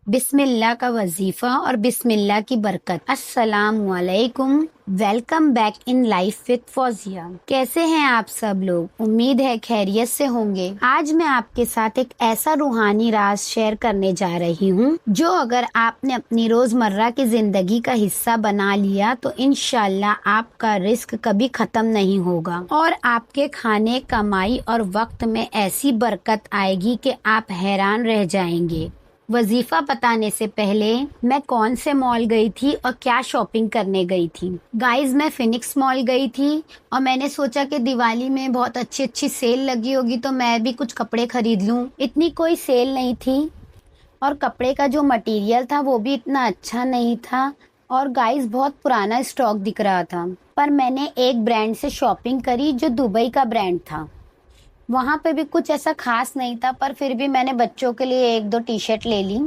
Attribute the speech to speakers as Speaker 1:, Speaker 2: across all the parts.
Speaker 1: بسم اللہ کا وظیفہ اور بسم اللہ کی برکت۔ السلام علیکم، welcome back in life with Fauzia. کیسے ہیں آپ سب لوگ؟ امید ہے خیریت سے ہوں گے۔ آج میں آپ کے ساتھ ایک ایسا روحانی راز شیئر کرنے جا رہی ہوں جو اگر آپ نے اپنی روزمرہ کی زندگی کا حصہ بنا لیا تو انشاءاللہ آپ کا رزق کبھی ختم نہیں ہوگا اور آپ کے کھانے، کمائی اور وقت میں ایسی برکت آئے گی کہ آپ حیران رہ جائیں گے۔ وظیفہ بتانے سے پہلے میں کون سے مال گئی تھی اور کیا شاپنگ کرنے گئی تھی۔ گائز، میں فینکس مال گئی تھی اور میں نے سوچا کہ دیوالی میں بہت اچھی سیل لگی ہوگی تو میں بھی کچھ کپڑے خرید لوں۔ اتنی کوئی سیل نہیں تھی اور کپڑے کا جو مٹیریل تھا وہ بھی اتنا اچھا نہیں تھا اور گائز بہت پرانا اسٹاک دکھ رہا تھا۔ پر میں نے ایک برانڈ سے شاپنگ کری جو دبئی کا برانڈ تھا۔ وہاں پہ بھی کچھ ایسا خاص نہیں تھا پر پھر بھی میں نے بچوں کے لیے 1-2 ٹی شرٹ لے لی۔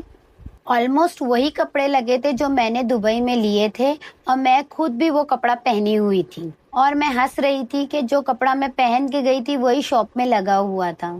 Speaker 1: آلموسٹ وہی کپڑے لگے تھے جو میں نے دبئی میں لیے تھے اور میں خود بھی وہ کپڑا پہنی ہوئی تھی اور میں ہنس رہی تھی کہ جو کپڑا میں پہن کے گئی تھی وہی شاپ میں لگا ہوا تھا،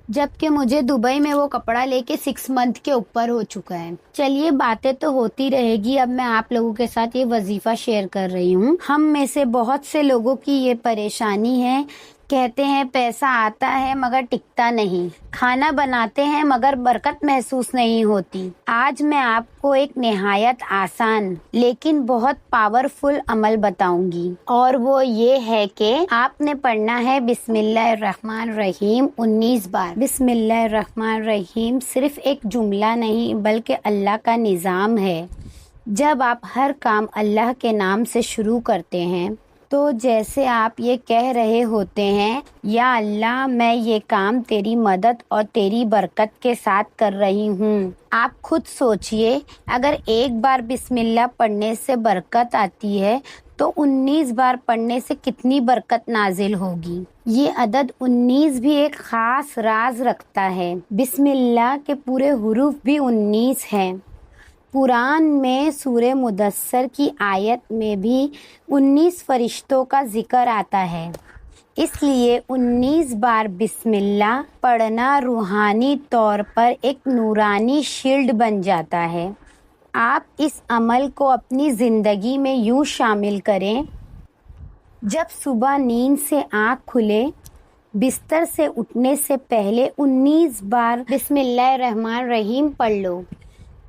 Speaker 1: جبکہ مجھے دبئی میں وہ کپڑا لے کے 6 منتھ کے اوپر ہو چکا ہے۔ چلیے، باتیں تو ہوتی رہے گی۔ اب میں آپ لوگوں کے ساتھ یہ وظیفہ شیئر کر رہی ہوں۔ ہم میں سے بہت سے لوگوں کی یہ پریشانی ہے، کہتے ہیں پیسہ آتا ہے مگر ٹکتا نہیں، کھانا بناتے ہیں مگر برکت محسوس نہیں ہوتی۔ آج میں آپ کو ایک نہایت آسان لیکن بہت پاورفل عمل بتاؤں گی اور وہ یہ ہے کہ آپ نے پڑھنا ہے بسم اللہ الرحمن الرحیم 19 بار۔ بسم اللہ الرحمن الرحیم صرف ایک جملہ نہیں بلکہ اللہ کا نظام ہے۔ جب آپ ہر کام اللہ کے نام سے شروع کرتے ہیں تو جیسے آپ یہ کہہ رہے ہوتے ہیں، یا اللہ میں یہ کام تیری مدد اور تیری برکت کے ساتھ کر رہی ہوں۔ آپ خود سوچئے، اگر ایک بار بسم اللہ پڑھنے سے برکت آتی ہے تو 19 بار پڑھنے سے کتنی برکت نازل ہوگی۔ یہ عدد 19 بھی ایک خاص راز رکھتا ہے۔ بسم اللہ کے پورے حروف بھی 19 ہیں۔ قرآن میں سورہ مدثر کی آیت میں بھی 19 فرشتوں کا ذکر آتا ہے، اس لیے 19 بار بسم اللہ پڑھنا روحانی طور پر ایک نورانی شیلڈ بن جاتا ہے۔ آپ اس عمل کو اپنی زندگی میں یوں شامل کریں، جب صبح نیند سے آنکھ کھلے بستر سے اٹھنے سے پہلے 19 بار بسم اللہ الرحمن الرحیم پڑھ لو۔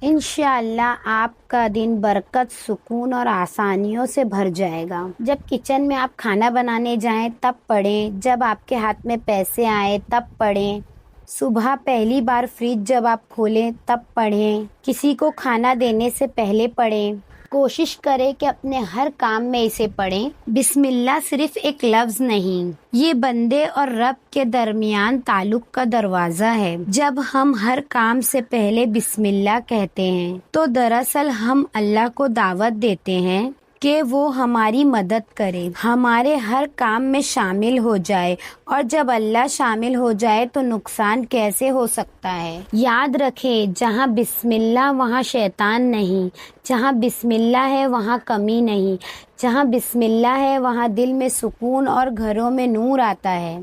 Speaker 1: انشاءاللہ آپ کا دن برکت، سکون اور آسانیوں سے بھر جائے گا۔ جب کچن میں آپ کھانا بنانے جائیں تب پڑھیں، جب آپ کے ہاتھ میں پیسے آئیں تب پڑھیں، صبح پہلی بار فریج جب آپ کھولیں تب پڑھیں، کسی کو کھانا دینے سے پہلے پڑھیں۔ کوشش کریں کہ اپنے ہر کام میں اسے پڑھیں۔ بسم اللہ صرف ایک لفظ نہیں، یہ بندے اور رب کے درمیان تعلق کا دروازہ ہے۔ جب ہم ہر کام سے پہلے بسم اللہ کہتے ہیں تو دراصل ہم اللہ کو دعوت دیتے ہیں کہ وہ ہماری مدد کرے، ہمارے ہر کام میں شامل ہو جائے، اور جب اللہ شامل ہو جائے تو نقصان کیسے ہو سکتا ہے۔ یاد رکھیں، جہاں بسم اللہ وہاں شیطان نہیں، جہاں بسم اللہ ہے وہاں کمی نہیں، جہاں بسم اللہ ہے وہاں دل میں سکون اور گھروں میں نور آتا ہے۔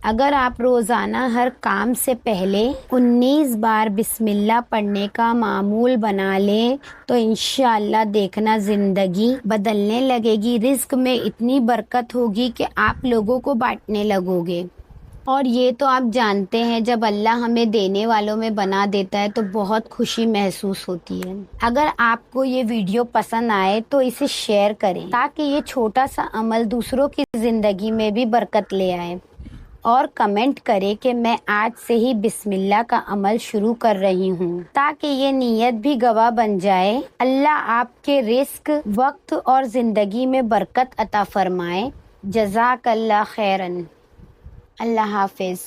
Speaker 1: اگر آپ روزانہ ہر کام سے پہلے 19 بار بسم اللہ پڑھنے کا معمول بنا لیں تو انشاءاللہ دیکھنا زندگی بدلنے لگے گی، رزق میں اتنی برکت ہوگی کہ آپ لوگوں کو بانٹنے لگو گے۔ اور یہ تو آپ جانتے ہیں، جب اللہ ہمیں دینے والوں میں بنا دیتا ہے تو بہت خوشی محسوس ہوتی ہے۔ اگر آپ کو یہ ویڈیو پسند آئے تو اسے شیئر کریں تاکہ یہ چھوٹا سا عمل دوسروں کی زندگی میں بھی برکت لے آئے، اور کمنٹ کرے کہ میں آج سے ہی بسم اللہ کا عمل شروع کر رہی ہوں تاکہ یہ نیت بھی گواہ بن جائے۔ اللہ آپ کے رزق، وقت اور زندگی میں برکت عطا فرمائے۔ جزاک اللہ خیرن۔ اللہ حافظ۔